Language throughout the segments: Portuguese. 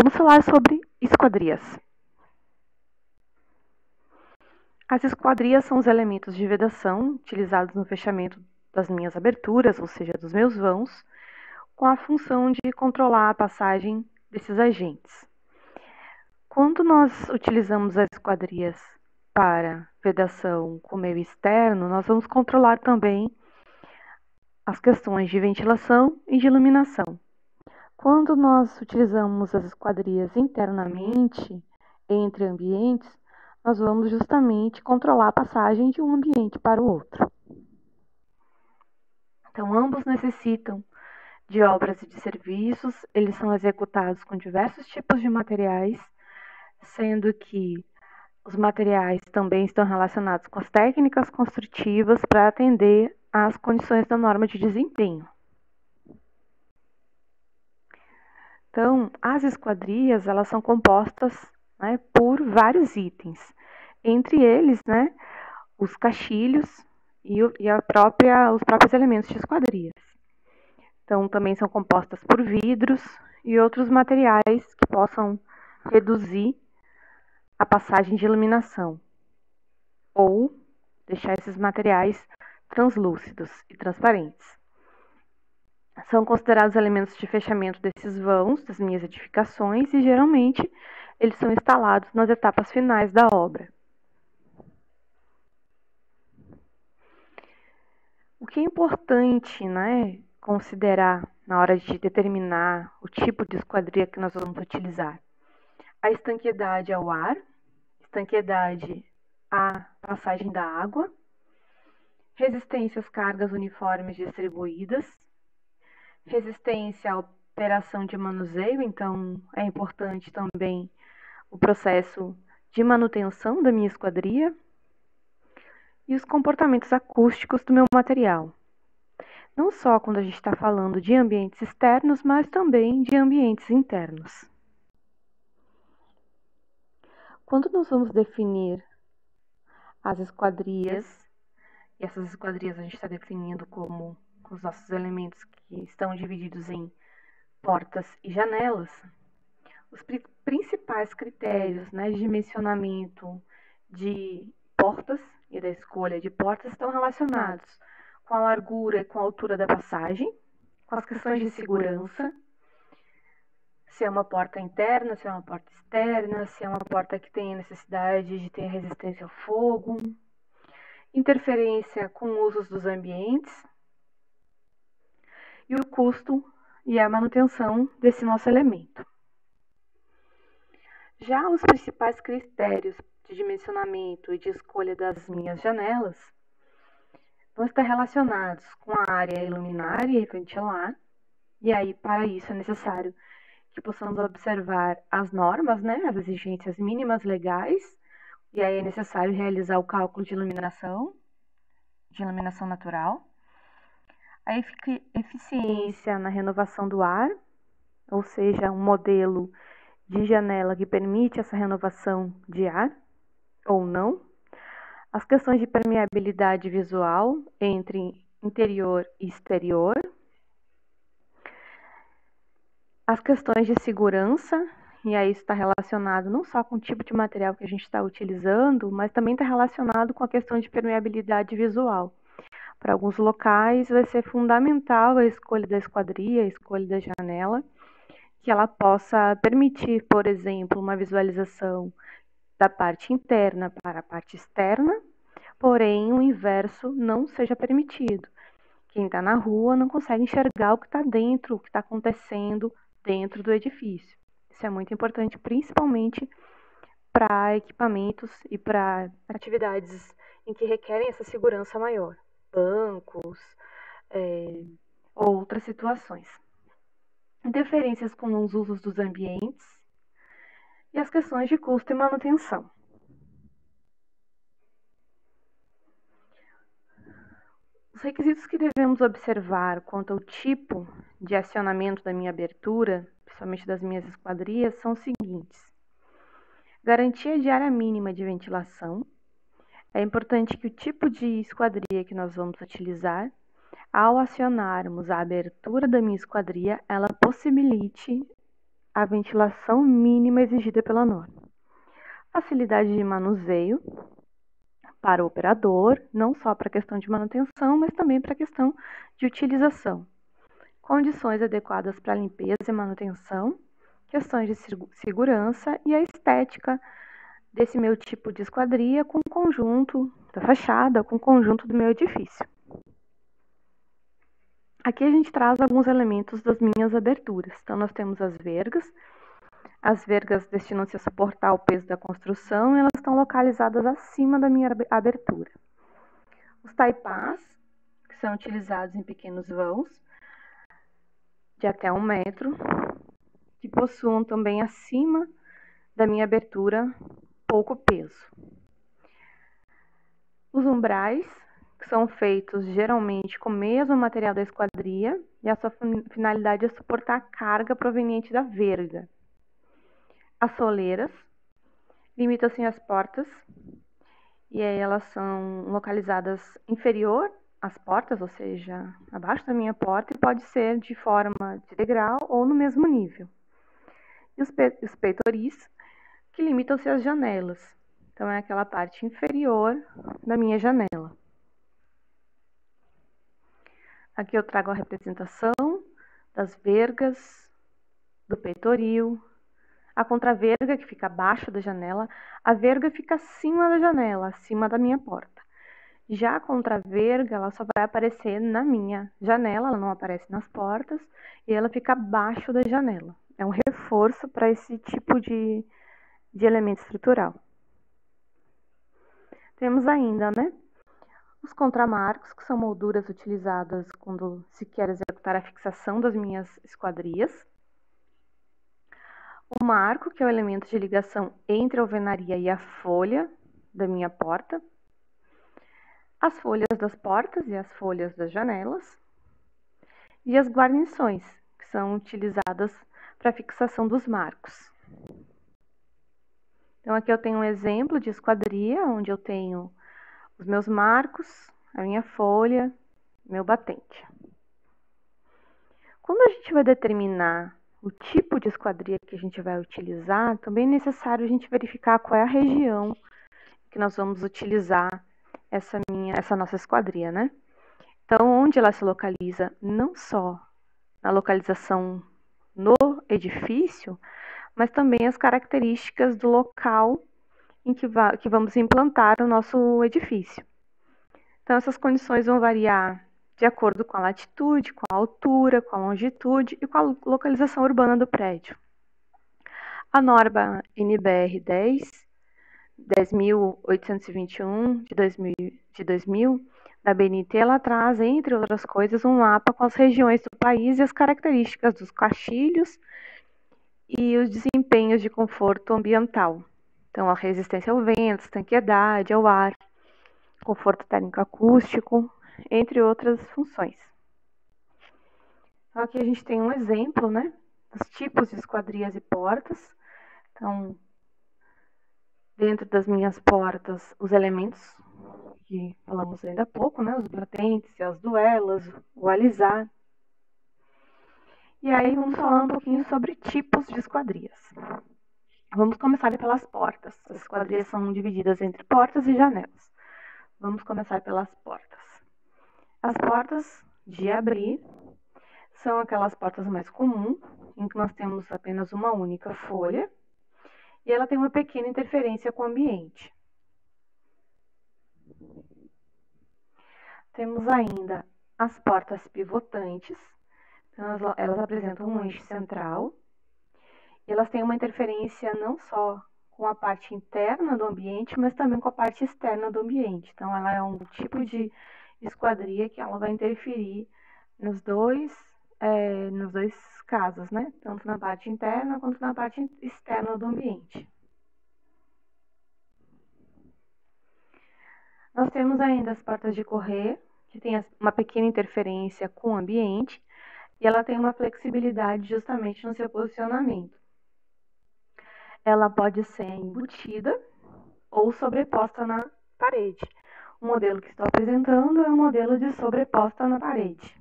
Vamos falar sobre esquadrias. As esquadrias são os elementos de vedação utilizados no fechamento das minhas aberturas, ou seja, dos meus vãos, com a função de controlar a passagem desses agentes. Quando nós utilizamos as esquadrias para vedação com meio externo, nós vamos controlar também as questões de ventilação e de iluminação. Quando nós utilizamos as esquadrias internamente, entre ambientes, nós vamos justamente controlar a passagem de um ambiente para o outro. Então, ambos necessitam de obras e de serviços, eles são executados com diversos tipos de materiais, sendo que os materiais também estão relacionados com as técnicas construtivas para atender às condições da norma de desempenho. Então, as esquadrias, elas são compostas, por vários itens, entre eles, os caixilhos e os próprios elementos de esquadrias. Então, também são compostas por vidros e outros materiais que possam reduzir a passagem de iluminação ou deixar esses materiais translúcidos e transparentes. São considerados elementos de fechamento desses vãos, das minhas edificações, e geralmente eles são instalados nas etapas finais da obra. O que é importante, considerar na hora de determinar o tipo de esquadria que nós vamos utilizar? A estanqueidade ao ar, estanqueidade à passagem da água, resistência às cargas uniformes distribuídas, resistência à operação de manuseio, então é importante também o processo de manutenção da minha esquadria e os comportamentos acústicos do meu material. Não só quando a gente está falando de ambientes externos, mas também de ambientes internos. Quando nós vamos definir as esquadrias, e essas esquadrias a gente está definindo como os nossos elementos que estão divididos em portas e janelas, os principais critérios de dimensionamento de portas e da escolha de portas estão relacionados com a largura e com a altura da passagem, com as questões de segurança, se é uma porta interna, se é uma porta externa, se é uma porta que tem necessidade de ter resistência ao fogo, interferência com usos dos ambientes e o custo e a manutenção desse nosso elemento. Já os principais critérios de dimensionamento e de escolha das minhas janelas vão estar relacionados com a área a iluminar e ventilar, e aí para isso é necessário que possamos observar as normas, as exigências mínimas legais, e aí é necessário realizar o cálculo de iluminação natural, a eficiência na renovação do ar, ou seja, um modelo de janela que permite essa renovação de ar ou não, as questões de permeabilidade visual entre interior e exterior, as questões de segurança, e aí isso está relacionado não só com o tipo de material que a gente está utilizando, mas também está relacionado com a questão de permeabilidade visual. Para alguns locais vai ser fundamental a escolha da esquadria, a escolha da janela, que ela possa permitir, por exemplo, uma visualização da parte interna para a parte externa, porém o inverso não seja permitido. Quem está na rua não consegue enxergar o que está dentro, o que está acontecendo dentro do edifício. Isso é muito importante, principalmente para equipamentos e para atividades em que requerem essa segurança maior, bancos, outras situações. Interferências com os usos dos ambientes e as questões de custo e manutenção. Os requisitos que devemos observar quanto ao tipo de acionamento da minha abertura, principalmente das minhas esquadrias, são os seguintes. Garantia de área mínima de ventilação. É importante que o tipo de esquadria que nós vamos utilizar, ao acionarmos a abertura da minha esquadria, ela possibilite a ventilação mínima exigida pela norma. Facilidade de manuseio para o operador, não só para a questão de manutenção, mas também para a questão de utilização. Condições adequadas para limpeza e manutenção, questões de segurança e a estética desse meu tipo de esquadria com o conjunto da fachada, com o conjunto do meu edifício. Aqui a gente traz alguns elementos das minhas aberturas. Então, nós temos as vergas. As vergas destinam-se a suportar o peso da construção e elas estão localizadas acima da minha abertura. Os taipás, que são utilizados em pequenos vãos, de até 1 metro, que possuam também acima da minha abertura pouco peso. Os umbrais, que são feitos geralmente com o mesmo material da esquadria, e a sua finalidade é suportar a carga proveniente da verga. As soleiras limitam-se às portas, e aí elas são localizadas inferior às portas, ou seja, abaixo da minha porta, e pode ser de forma de degrau ou no mesmo nível. E os peitoris, que limitam-se às janelas. Então, é aquela parte inferior da minha janela. Aqui eu trago a representação das vergas, do peitoril, a contraverga que fica abaixo da janela, a verga fica acima da janela, acima da minha porta. Já a contraverga, ela só vai aparecer na minha janela, ela não aparece nas portas, e ela fica abaixo da janela. É um reforço para esse tipo de elemento estrutural. Temos ainda, os contramarcos, que são molduras utilizadas quando se quer executar a fixação das minhas esquadrias. O marco, que é o elemento de ligação entre a alvenaria e a folha da minha porta. As folhas das portas e as folhas das janelas. E as guarnições, que são utilizadas para a fixação dos marcos. Então, aqui eu tenho um exemplo de esquadria, onde eu tenho os meus marcos, a minha folha, meu batente. Quando a gente vai determinar o tipo de esquadria que a gente vai utilizar, também é necessário a gente verificar qual é a região que nós vamos utilizar essa nossa esquadria, Então, onde ela se localiza, não só na localização no edifício, mas também as características do local em que vamos implantar o nosso edifício. Então, essas condições vão variar de acordo com a latitude, com a altura, com a longitude e com a localização urbana do prédio. A norma NBR 10.821 de 2000, da BNT, ela traz, entre outras coisas, um mapa com as regiões do país e as características dos caixilhos e os desempenhos de conforto ambiental. Então, a resistência ao vento, estanqueidade, ao ar, conforto térmico acústico, entre outras funções. Então, aqui a gente tem um exemplo, dos tipos de esquadrias e portas. Então, dentro das minhas portas, os elementos que falamos ainda há pouco, os batentes, as duelas, o alisar. E aí vamos falar um pouquinho sobre tipos de esquadrias. Vamos começar pelas portas. As esquadrias são divididas entre portas e janelas. Vamos começar pelas portas. As portas de abrir são aquelas portas mais comuns, em que nós temos apenas uma única folha, e ela tem uma pequena interferência com o ambiente. Temos ainda as portas pivotantes, então elas apresentam um eixo central, e elas têm uma interferência não só com a parte interna do ambiente, mas também com a parte externa do ambiente. Então, ela é um tipo de esquadria que ela vai interferir nos dois casos, tanto na parte interna quanto na parte externa do ambiente. Nós temos ainda as portas de correr, que tem uma pequena interferência com o ambiente, e ela tem uma flexibilidade justamente no seu posicionamento. Ela pode ser embutida ou sobreposta na parede. O modelo que estou apresentando é um modelo de sobreposta na parede.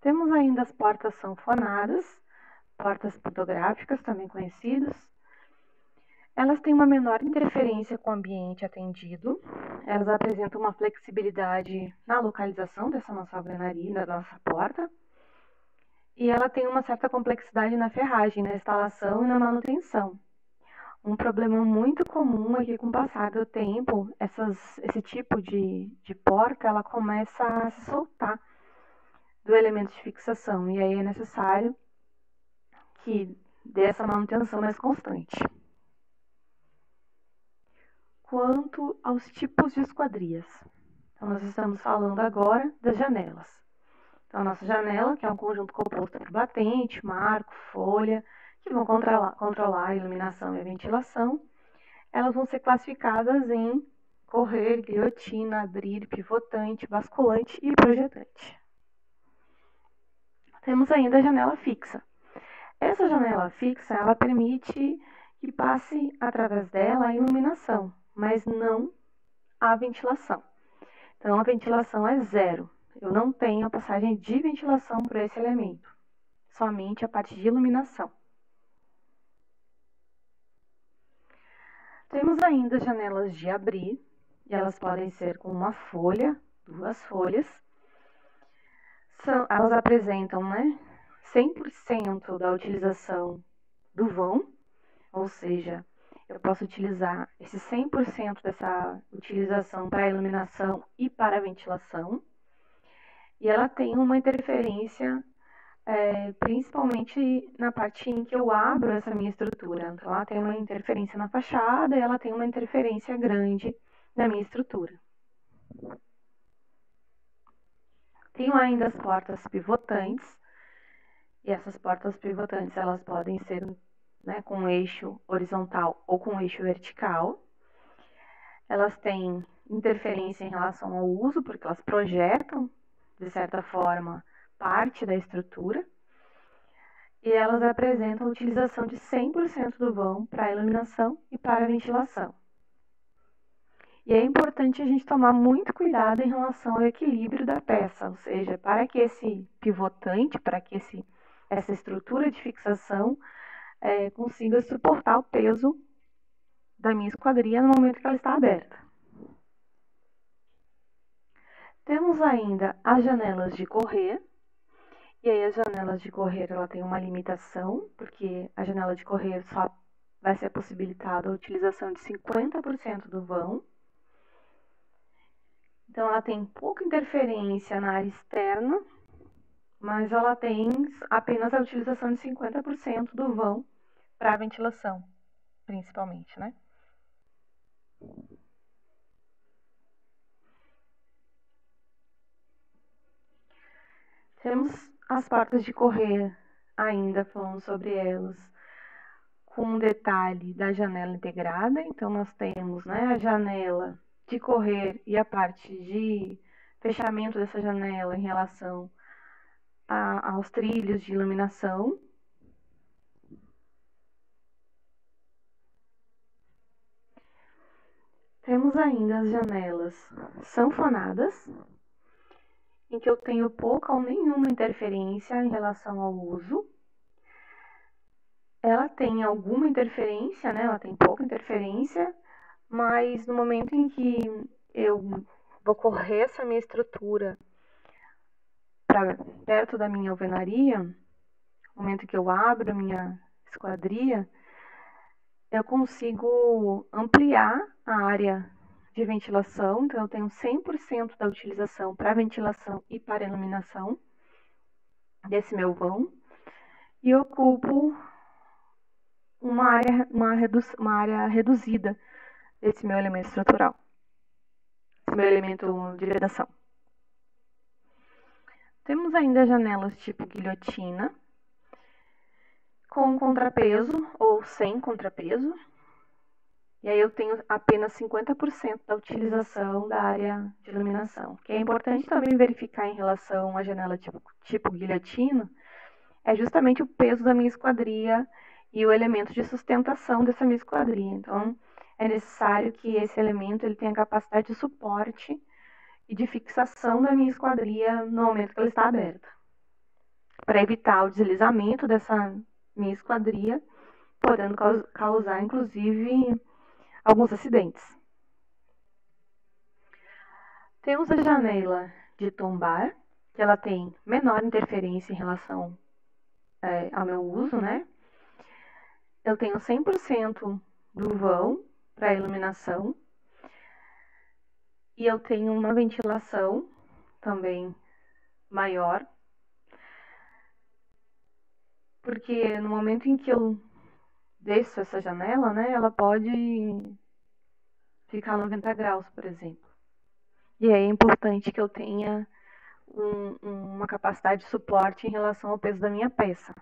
Temos ainda as portas sanfonadas, portas pantográficas, também conhecidas. Elas têm uma menor interferência com o ambiente atendido, elas apresentam uma flexibilidade na localização dessa nossa alvenaria, da nossa porta, e ela tem uma certa complexidade na ferragem, na instalação e na manutenção. Um problema muito comum é que, com o passar do tempo, esse tipo de porta ela começa a se soltar do elemento de fixação, e aí é necessário que dê essa manutenção mais constante. Quanto aos tipos de esquadrias. Então, nós estamos falando agora das janelas. Então, a nossa janela, que é um conjunto composto por batente, marco, folha, que vão controlar a iluminação e a ventilação, elas vão ser classificadas em correr, guilhotina, abrir, pivotante, basculante e projetante. Temos ainda a janela fixa. Essa janela fixa, ela permite que passe através dela a iluminação, mas não a ventilação. Então, a ventilação é zero. Eu não tenho a passagem de ventilação por esse elemento, somente a parte de iluminação. Temos ainda janelas de abrir, e elas podem ser com uma folha, 2 folhas. Elas apresentam 100% da utilização do vão, ou seja, eu posso utilizar esse 100% dessa utilização para a iluminação e para a ventilação. E ela tem uma interferência, principalmente na parte em que eu abro essa minha estrutura. Então, ela tem uma interferência na fachada e ela tem uma interferência grande na minha estrutura. Tenho ainda as portas pivotantes. E essas portas pivotantes, elas podem ser com eixo horizontal ou com eixo vertical. Elas têm interferência em relação ao uso, porque elas projetam, de certa forma, parte da estrutura. E elas apresentam a utilização de 100% do vão para a iluminação e para a ventilação. E é importante a gente tomar muito cuidado em relação ao equilíbrio da peça, ou seja, para que esse pivotante, para que essa estrutura de fixação consiga suportar o peso da minha esquadria no momento que ela está aberta. Temos ainda as janelas de correr, e aí as janelas de correr ela tem uma limitação, porque a janela de correr só vai ser possibilitada a utilização de 50% do vão. Então, ela tem pouca interferência na área externa, mas ela tem apenas a utilização de 50% do vão para a ventilação, principalmente, Temos as portas de correr, ainda falando sobre elas, com um detalhe da janela integrada. Então, nós temos a janela de correr e a parte de fechamento dessa janela em relação aos trilhos de iluminação. Temos ainda as janelas sanfonadas, em que eu tenho pouca ou nenhuma interferência em relação ao uso. Ela tem alguma interferência, ela tem pouca interferência, mas no momento em que eu vou correr essa minha estrutura para perto da minha alvenaria, no momento que eu abro a minha esquadria, eu consigo ampliar a área de ventilação, então eu tenho 100% da utilização para ventilação e para iluminação desse meu vão, e ocupo uma área reduzida desse meu elemento estrutural, esse meu elemento de vedação. Temos ainda janelas tipo guilhotina, com contrapeso ou sem contrapeso. E aí eu tenho apenas 50% da utilização da área de iluminação. O que é importante também verificar em relação à janela tipo guilhotina é justamente o peso da minha esquadria e o elemento de sustentação dessa minha esquadria. Então, é necessário que esse elemento ele tenha capacidade de suporte e de fixação da minha esquadria no momento que ela está aberta. para evitar o deslizamento dessa minha esquadria, podendo causar, inclusive, alguns acidentes. Temos a janela de tombar, que ela tem menor interferência em relação ao meu uso, né? Eu tenho 100% do vão para iluminação e eu tenho uma ventilação também maior, porque no momento em que eu desço essa janela, né, ela pode ficar 90 graus, por exemplo. E aí é importante que eu tenha uma capacidade de suporte em relação ao peso da minha peça.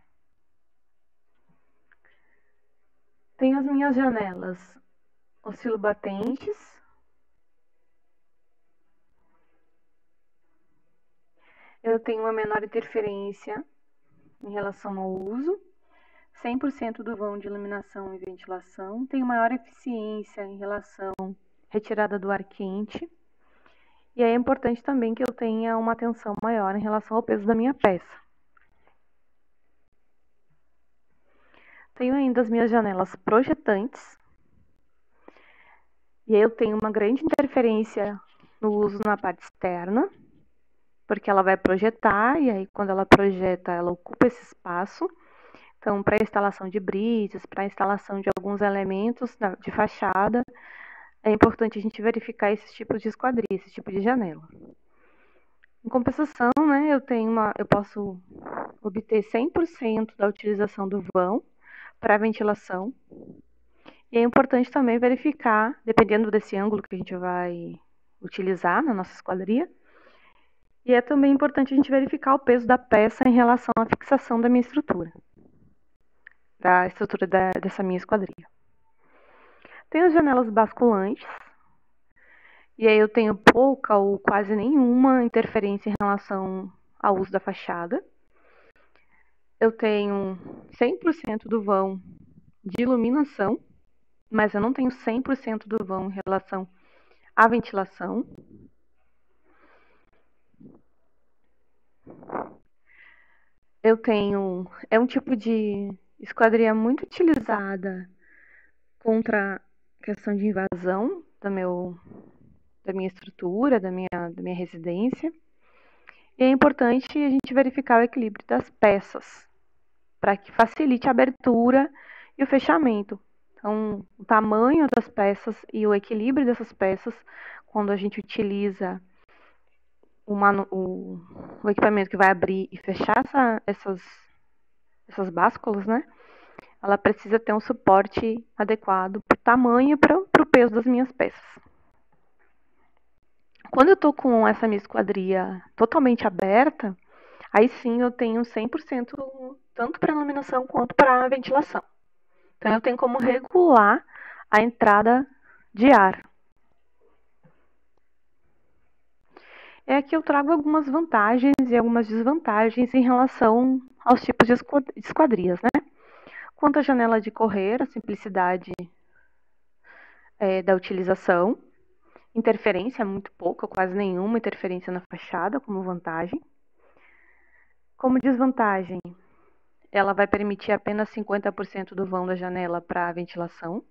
Tenho as minhas janelas oscilobatentes. Eu tenho uma menor interferência em relação ao uso. 100% do vão de iluminação e ventilação. Tenho maior eficiência em relação à retirada do ar quente. E é importante também que eu tenha uma atenção maior em relação ao peso da minha peça. Tenho ainda as minhas janelas projetantes. E aí eu tenho uma grande interferência no uso na parte externa, porque ela vai projetar, e aí quando ela projeta, ela ocupa esse espaço. Então, para a instalação de brises, para a instalação de alguns elementos de fachada, é importante a gente verificar esses tipos de esquadria, esse tipo de janela. Em compensação, né, eu posso obter 100% da utilização do vão para ventilação. E é importante também verificar, dependendo desse ângulo que a gente vai utilizar na nossa esquadria, e é também importante a gente verificar o peso da peça em relação à fixação da minha estrutura, da estrutura dessa minha esquadria. Tem as janelas basculantes, e aí eu tenho pouca ou quase nenhuma interferência em relação ao uso da fachada. Eu tenho 100% do vão de iluminação, mas eu não tenho 100% do vão em relação à ventilação. É um tipo de esquadria muito utilizada contra a questão de invasão da minha estrutura, da minha residência. E é importante a gente verificar o equilíbrio das peças, para que facilite a abertura e o fechamento. Então, o tamanho das peças e o equilíbrio dessas peças, quando a gente utiliza o equipamento que vai abrir e fechar essas básculas, né? Ela precisa ter um suporte adequado para o tamanho e para o peso das minhas peças. Quando eu estou com essa minha esquadria totalmente aberta, aí sim eu tenho 100% tanto para iluminação quanto para ventilação. Então eu tenho como regular a entrada de ar. Aqui eu trago algumas vantagens e algumas desvantagens em relação aos tipos de esquadrias, né? Quanto à janela de correr, a simplicidade da utilização. Interferência muito pouca, quase nenhuma interferência na fachada, como vantagem. Como desvantagem, ela vai permitir apenas 50% do vão da janela para ventilação,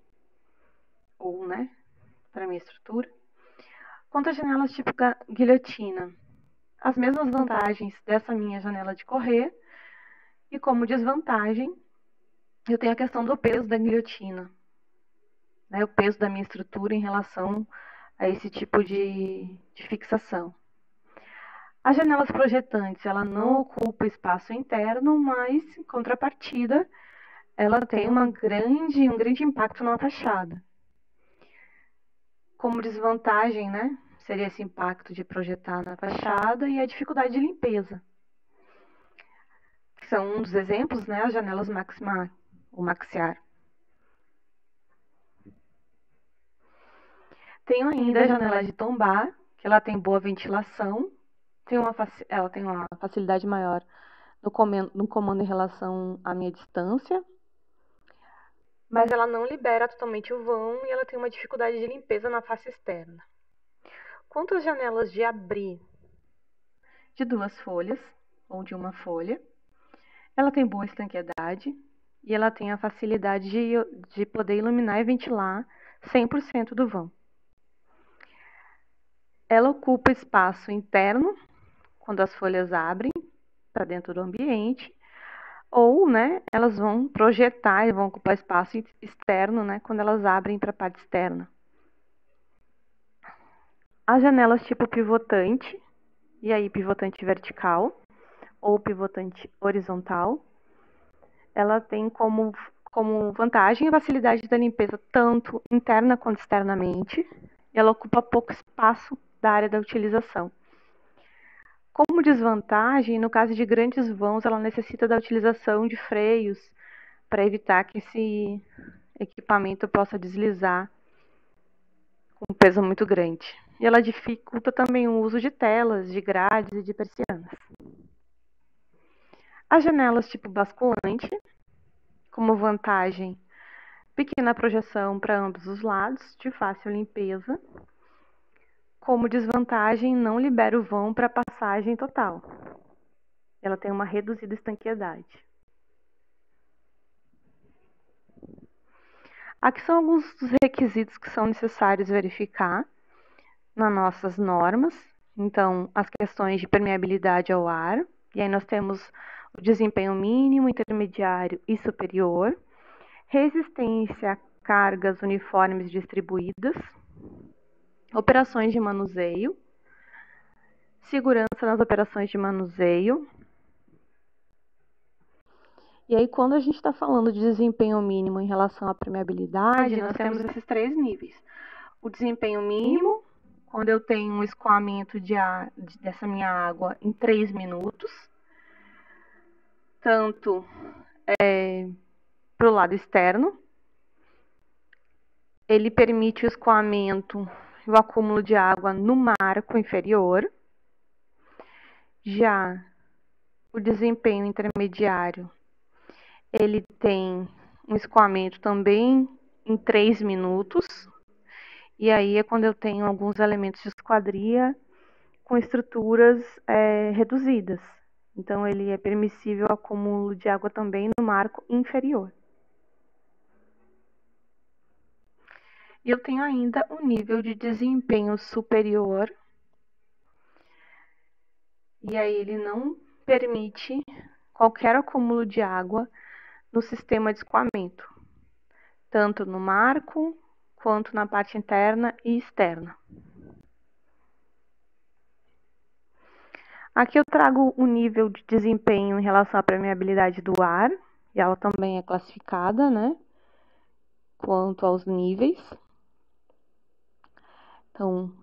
ou, né, para minha estrutura. Quanto às janelas tipo guilhotina, as mesmas vantagens dessa minha janela de correr, e como desvantagem, eu tenho a questão do peso da guilhotina, né, o peso da minha estrutura em relação a esse tipo de fixação. As janelas projetantes, ela não ocupa espaço interno, mas, em contrapartida, ela tem um grande impacto na fachada. Como desvantagem, né, seria esse impacto de projetar na fachada e a dificuldade de limpeza. São um dos exemplos, né, as janelas maximar ou maxiar. Tenho ainda a janela de tombar, que ela tem boa ventilação, ela tem uma facilidade maior no comando em relação à minha distância, mas ela não libera totalmente o vão e ela tem uma dificuldade de limpeza na face externa. Quanto às janelas de abrir de 2 folhas ou de 1 folha, Ela tem boa estanqueidade e ela tem a facilidade de poder iluminar e ventilar 100% do vão. Ela ocupa espaço interno, quando as folhas abrem para dentro do ambiente, ou, né, elas vão projetar e vão ocupar espaço externo, né, quando elas abrem para a parte externa. As janelas tipo pivotante, e aí pivotante vertical ou pivotante horizontal, ela tem como vantagem a facilidade da limpeza tanto interna quanto externamente, e ela ocupa pouco espaço da área da utilização. Como desvantagem, no caso de grandes vãos, ela necessita da utilização de freios para evitar que esse equipamento possa deslizar com um peso muito grande. E ela dificulta também o uso de telas, de grades e de persianas. As janelas tipo basculante, como vantagem, pequena projeção para ambos os lados, de fácil limpeza. Como desvantagem, não libera o vão para passagem total. Ela tem uma reduzida estanqueidade. Aqui são alguns dos requisitos que são necessários verificar nas nossas normas. Então, as questões de permeabilidade ao ar, e aí nós temos o desempenho mínimo, intermediário e superior, resistência a cargas uniformes distribuídas, operações de manuseio, segurança nas operações de manuseio. E aí, quando a gente está falando de desempenho mínimo em relação à permeabilidade, nós temos esses 3 níveis. O desempenho mínimo, quando eu tenho um escoamento dessa minha água em 3 minutos, tanto para o lado externo, ele permite o escoamento e o acúmulo de água no marco inferior. Já o desempenho intermediário, ele tem um escoamento também em 3 minutos, e aí é quando eu tenho alguns elementos de esquadria com estruturas reduzidas. Então, ele é permissível o acúmulo de água também no marco inferior. E eu tenho ainda o nível de desempenho superior, e aí ele não permite qualquer acúmulo de água no sistema de escoamento, tanto no marco quanto na parte interna e externa. Aqui eu trago o nível de desempenho em relação à permeabilidade do ar, e ela também é classificada, né, quanto aos níveis. Então,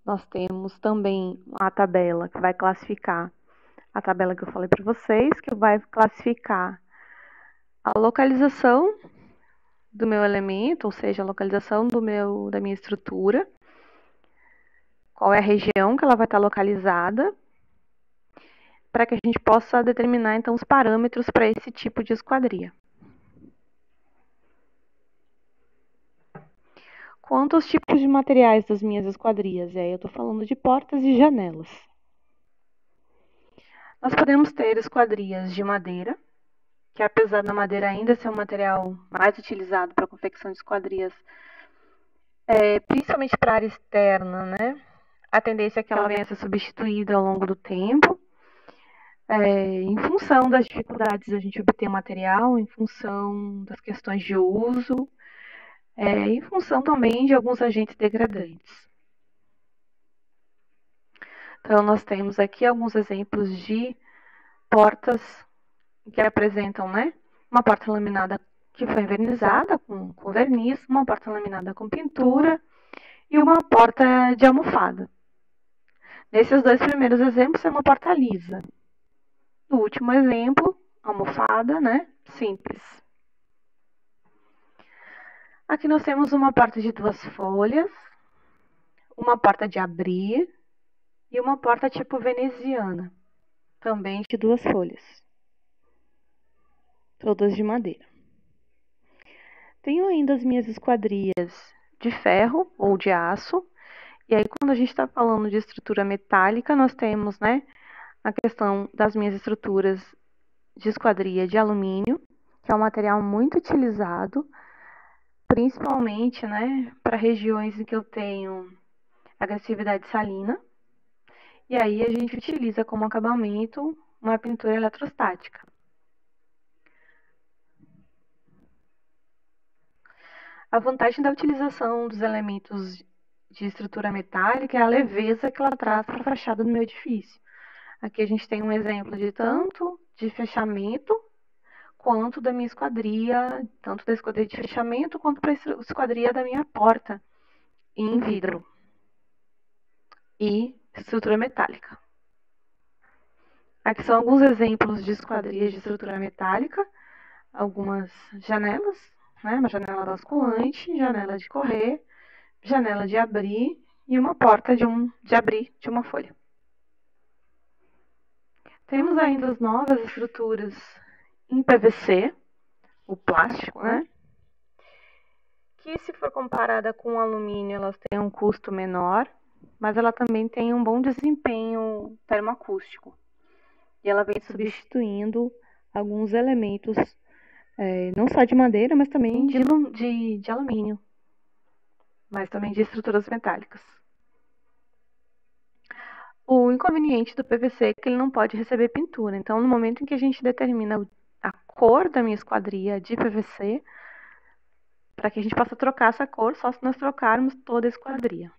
nós temos também a tabela que vai classificar, a tabela que eu falei para vocês, que vai classificar a localização do meu elemento, ou seja, a localização da minha estrutura, qual é a região que ela vai estar localizada, para que a gente possa determinar, então, os parâmetros para esse tipo de esquadria. Quanto aos tipos de materiais das minhas esquadrias, aí eu estou falando de portas e janelas. Nós podemos ter esquadrias de madeira, que apesar da madeira ainda ser um material mais utilizado para a confecção de esquadrias, principalmente para a área externa, né? A tendência é que ela venha a ser substituída ao longo do tempo, em função das dificuldades da gente obter material, em função das questões de uso, em função também de alguns agentes degradantes. Então, nós temos aqui alguns exemplos de portas que apresentam, né, uma porta laminada que foi envernizada com verniz, uma porta laminada com pintura e uma porta de almofada. Nesses 2 primeiros exemplos, é uma porta lisa. No último exemplo, almofada, né, simples. Aqui nós temos uma porta de 2 folhas, uma porta de abrir e uma porta tipo veneziana, também de 2 folhas, todas de madeira. Tenho ainda as minhas esquadrias de ferro ou de aço, e aí quando a gente está falando de estrutura metálica, nós temos, né, a questão das minhas estruturas de esquadria de alumínio, que é um material muito utilizado, principalmente, né, para regiões em que eu tenho agressividade salina. E aí a gente utiliza como acabamento uma pintura eletrostática. A vantagem da utilização dos elementos de estrutura metálica é a leveza que ela traz para a fachada do meu edifício. Aqui a gente tem um exemplo de tanto de fechamento quanto da minha esquadria, tanto da esquadria de fechamento quanto da esquadria da minha porta em vidro e estrutura metálica. Aqui são alguns exemplos de esquadrias de estrutura metálica, algumas janelas, né? Uma janela basculante, janela de correr, janela de abrir e uma porta de abrir de uma folha. Temos ainda as novas estruturas em PVC, o plástico, né? Que se for comparada com o alumínio, elas têm um custo menor, mas ela também tem um bom desempenho termoacústico. E ela vem substituindo alguns elementos, não só de madeira, mas também de alumínio, mas também de estruturas metálicas. O inconveniente do PVC é que ele não pode receber pintura. Então, no momento em que a gente determina a cor da minha esquadria de PVC, para que a gente possa trocar essa cor, só se nós trocarmos toda a esquadria.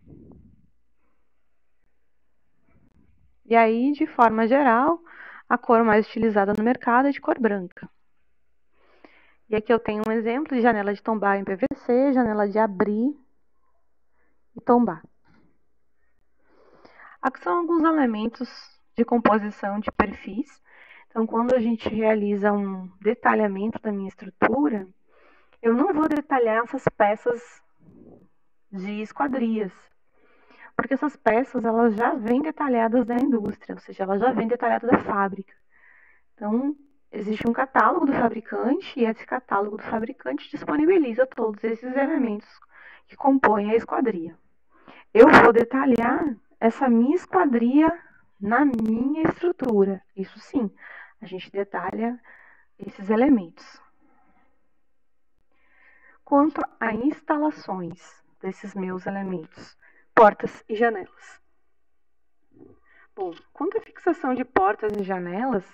E aí, de forma geral, a cor mais utilizada no mercado é de cor branca. E aqui eu tenho um exemplo de janela de tombar em PVC, janela de abrir e tombar. Aqui são alguns elementos de composição de perfis. Então, quando a gente realiza um detalhamento da minha estrutura, eu não vou detalhar essas peças de esquadrias, porque essas peças elas já vêm detalhadas da indústria, ou seja, elas já vêm detalhadas da fábrica. Então, existe um catálogo do fabricante e esse catálogo do fabricante disponibiliza todos esses elementos que compõem a esquadria. Eu vou detalhar essa minha esquadria na minha estrutura. Isso sim, a gente detalha esses elementos. Quanto a instalações desses meus elementos, portas e janelas. Bom, quanto à fixação de portas e janelas,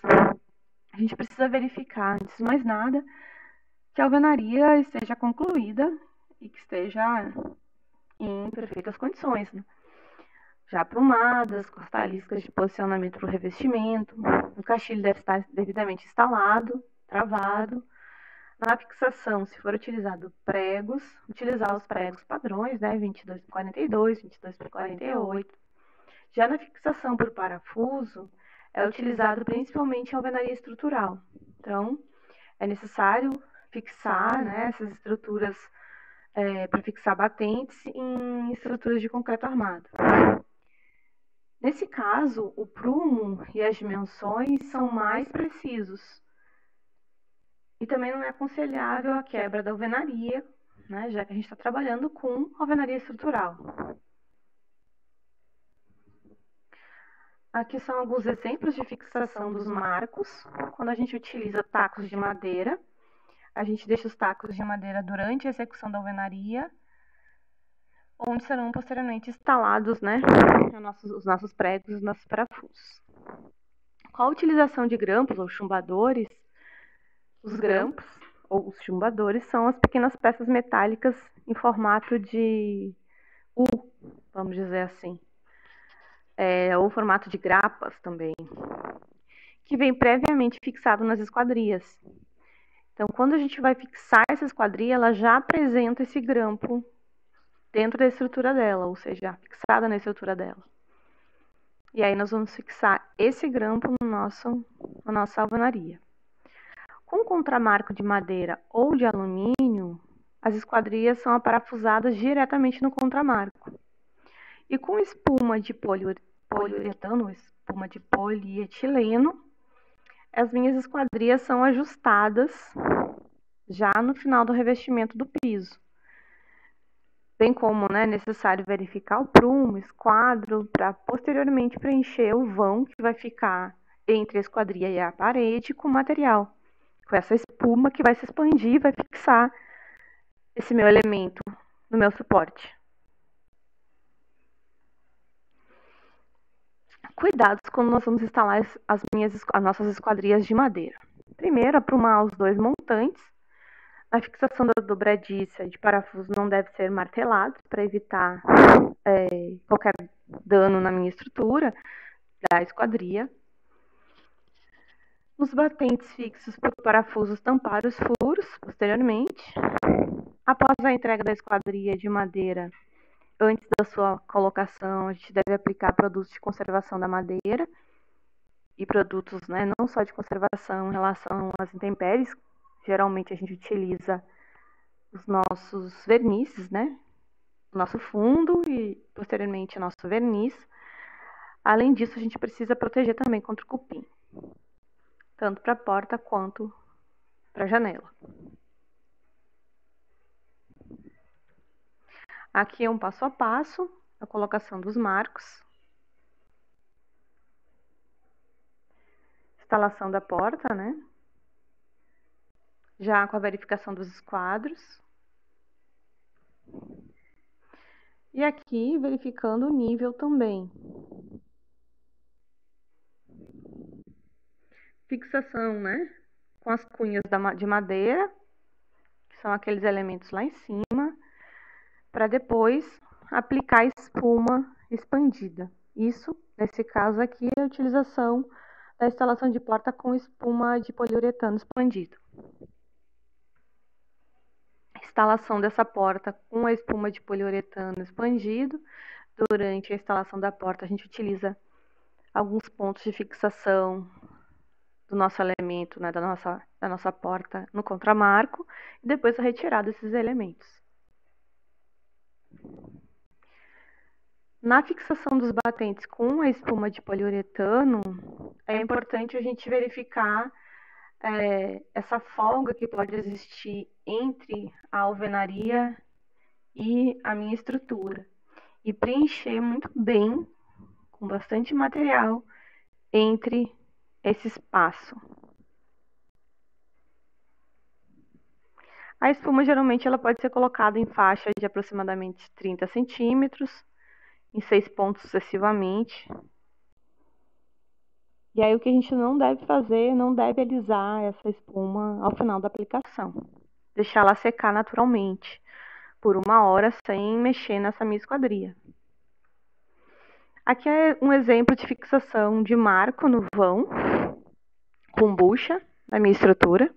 a gente precisa verificar, antes de mais nada, que a alvenaria esteja concluída e que esteja em perfeitas condições, né? Já aprumadas, com as taliscas de posicionamento para o revestimento, o caixilho deve estar devidamente instalado, travado. Na fixação, se for utilizado pregos, utilizar os pregos padrões, né, 22 por 42, 22 por 48. Já na fixação por parafuso, é utilizado principalmente em alvenaria estrutural. Então, é necessário fixar, né, essas estruturas para fixar batentes em estruturas de concreto armado. Nesse caso, o prumo e as dimensões são mais precisos. E também não é aconselhável a quebra da alvenaria, né, já que a gente está trabalhando com alvenaria estrutural. Aqui são alguns exemplos de fixação dos marcos. Quando a gente utiliza tacos de madeira, a gente deixa os tacos de madeira durante a execução da alvenaria, onde serão posteriormente instalados, né, os nossos pregos e os nossos parafusos. Com a utilização de grampos ou chumbadores, os grampos ou os chumbadores são as pequenas peças metálicas em formato de U, vamos dizer assim, ou formato de grapas também, que vem previamente fixado nas esquadrias. Então, quando a gente vai fixar essa esquadria, ela já apresenta esse grampo dentro da estrutura dela, ou seja, fixada na estrutura dela. E aí nós vamos fixar esse grampo na nossa alvenaria. Com contramarco de madeira ou de alumínio, as esquadrias são aparafusadas diretamente no contramarco. E com espuma de poliuretano, espuma de polietileno, as minhas esquadrias são ajustadas já no final do revestimento do piso. Bem como é necessário verificar o prumo, esquadro, para posteriormente preencher o vão que vai ficar entre a esquadria e a parede com material, com essa espuma que vai se expandir e vai fixar esse meu elemento no meu suporte. Cuidados quando nós vamos instalar as nossas esquadrias de madeira. Primeiro, aprumar os dois montantes. A fixação da dobradiça de parafuso não deve ser martelado para evitar qualquer dano na minha estrutura da esquadria. Nos batentes fixos por parafusos, tampar os furos posteriormente. Após a entrega da esquadria de madeira, antes da sua colocação, a gente deve aplicar produtos de conservação da madeira e produtos, não só de conservação em relação às intempéries. Geralmente a gente utiliza os nossos vernizes, o nosso fundo e posteriormente o nosso verniz. Além disso, a gente precisa proteger também contra o cupim, tanto para a porta quanto para a janela. Aqui é um passo a passo, a colocação dos marcos, instalação da porta, já com a verificação dos esquadros. E aqui verificando o nível também. Fixação, com as cunhas de madeira, que são aqueles elementos lá em cima, para depois aplicar a espuma expandida. Isso, nesse caso aqui, é a utilização da instalação de porta com espuma de poliuretano expandido. Instalação dessa porta com a espuma de poliuretano expandido. Durante a instalação da porta, a gente utiliza alguns pontos de fixação do nosso elemento, da nossa porta no contramarco, e depois a retirada desses elementos. Na fixação dos batentes com a espuma de poliuretano, é importante a gente verificar essa folga que pode existir entre a alvenaria e a minha estrutura, e preencher muito bem, com bastante material, entre esse espaço. A espuma geralmente ela pode ser colocada em faixa de aproximadamente 30 centímetros, em 6 pontos sucessivamente. E aí o que a gente não deve fazer, não deve alisar essa espuma ao final da aplicação. Deixá-la secar naturalmente, por 1 hora, sem mexer nessa minha esquadria. Aqui é um exemplo de fixação de marco no vão, com bucha, na minha estrutura.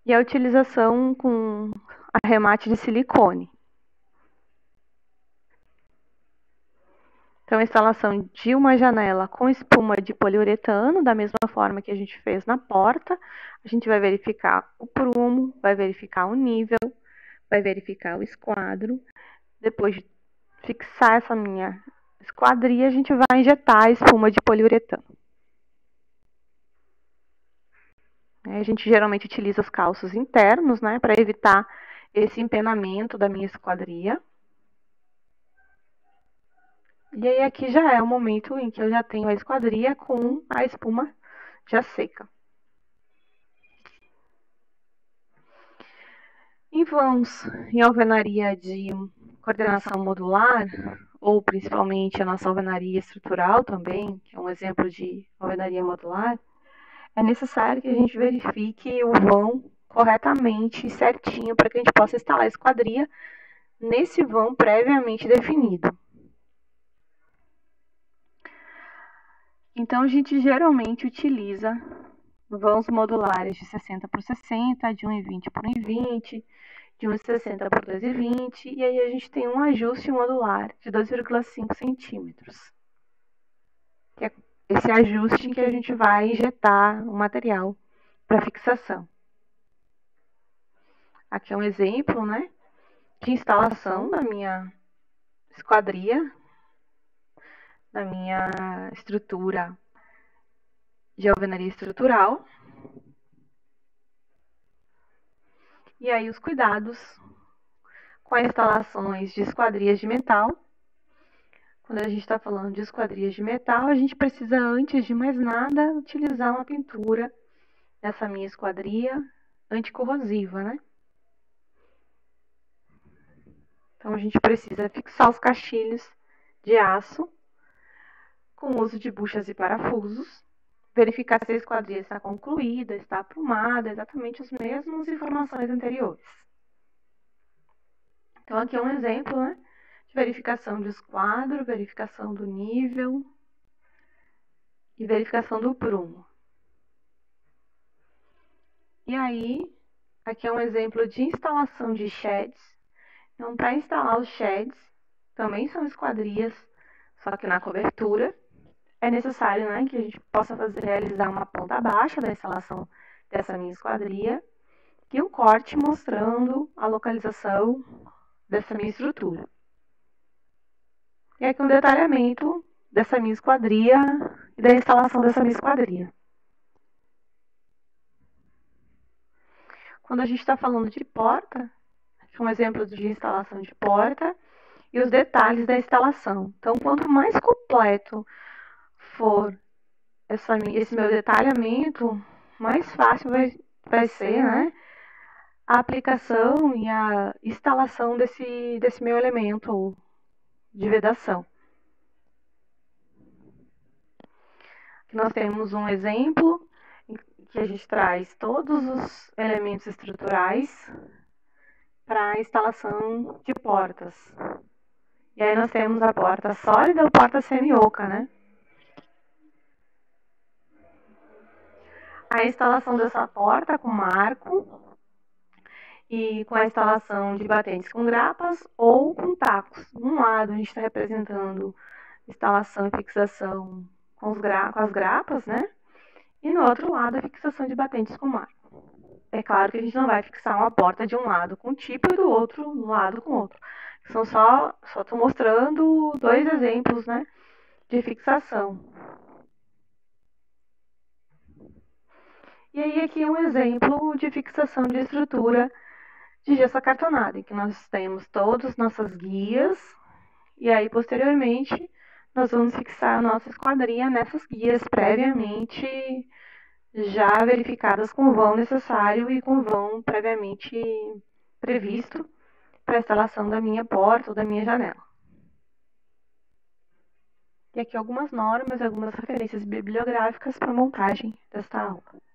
E a utilização com arremate de silicone. Então, a instalação de uma janela com espuma de poliuretano, da mesma forma que a gente fez na porta. A gente vai verificar o prumo, vai verificar o nível, vai verificar o esquadro. Depois de fixar essa minha esquadria, a gente vai injetar a espuma de poliuretano. A gente geralmente utiliza os calços internos, para evitar esse empenamento da minha esquadria. E aí aqui já é o momento em que eu já tenho a esquadria com a espuma já seca. Em vãos em alvenaria de coordenação modular, ou principalmente a nossa alvenaria estrutural também, que é um exemplo de alvenaria modular, é necessário que a gente verifique o vão corretamente e certinho para que a gente possa instalar a esquadria nesse vão previamente definido. Então, a gente geralmente utiliza vãos modulares de 60 por 60, de 1,20 por 1,20, de 1,60 por 2,20, e aí a gente tem um ajuste modular de 2,5 centímetros. Que é esse ajuste em que a gente vai injetar o material para fixação. Aqui é um exemplo, de instalação da minha esquadria, da minha estrutura de alvenaria estrutural. E aí os cuidados com as instalações de esquadrias de metal, Quando a gente está falando de esquadrias de metal, a gente precisa, antes de mais nada, utilizar uma pintura nessa minha esquadria anticorrosiva, né? Então, a gente precisa fixar os caixilhos de aço com o uso de buchas e parafusos, verificar se a esquadria está concluída, está aprumada, exatamente as mesmas informações anteriores. Então, aqui é um exemplo, né, de verificação de esquadro, verificação do nível e verificação do prumo. E aí, aqui é um exemplo de instalação de sheds. Então, para instalar os sheds, também são esquadrias, só que na cobertura. É necessário, né, que a gente possa realizar uma planta baixa da instalação dessa minha esquadria e um corte mostrando a localização dessa minha estrutura. E aqui um detalhamento dessa minha esquadria e da instalação dessa minha esquadria. Quando a gente está falando de porta, aqui um exemplo de instalação de porta e os detalhes da instalação. Então, quanto mais completo for esse meu detalhamento, mais fácil vai ser, né, a aplicação e a instalação desse meu elemento de vedação. Aqui nós temos um exemplo que a gente traz todos os elementos estruturais para a instalação de portas. E aí nós temos a porta sólida ou porta semi-oca, né? A instalação dessa porta com marco e com a instalação de batentes com grapas ou com tacos. Um lado a gente está representando instalação e fixação com as grapas, né? E no outro lado a fixação de batentes com marco. É claro que a gente não vai fixar uma porta de um lado com tipo e do outro lado com outro. São só estou mostrando dois exemplos, né, de fixação. E aí aqui um exemplo de fixação de estrutura de gesso acartonado, em que nós temos todas nossas guias e aí posteriormente nós vamos fixar a nossa esquadria nessas guias previamente já verificadas com o vão necessário e com o vão previamente previsto para a instalação da minha porta ou da minha janela. E aqui algumas normas e algumas referências bibliográficas para a montagem desta aula.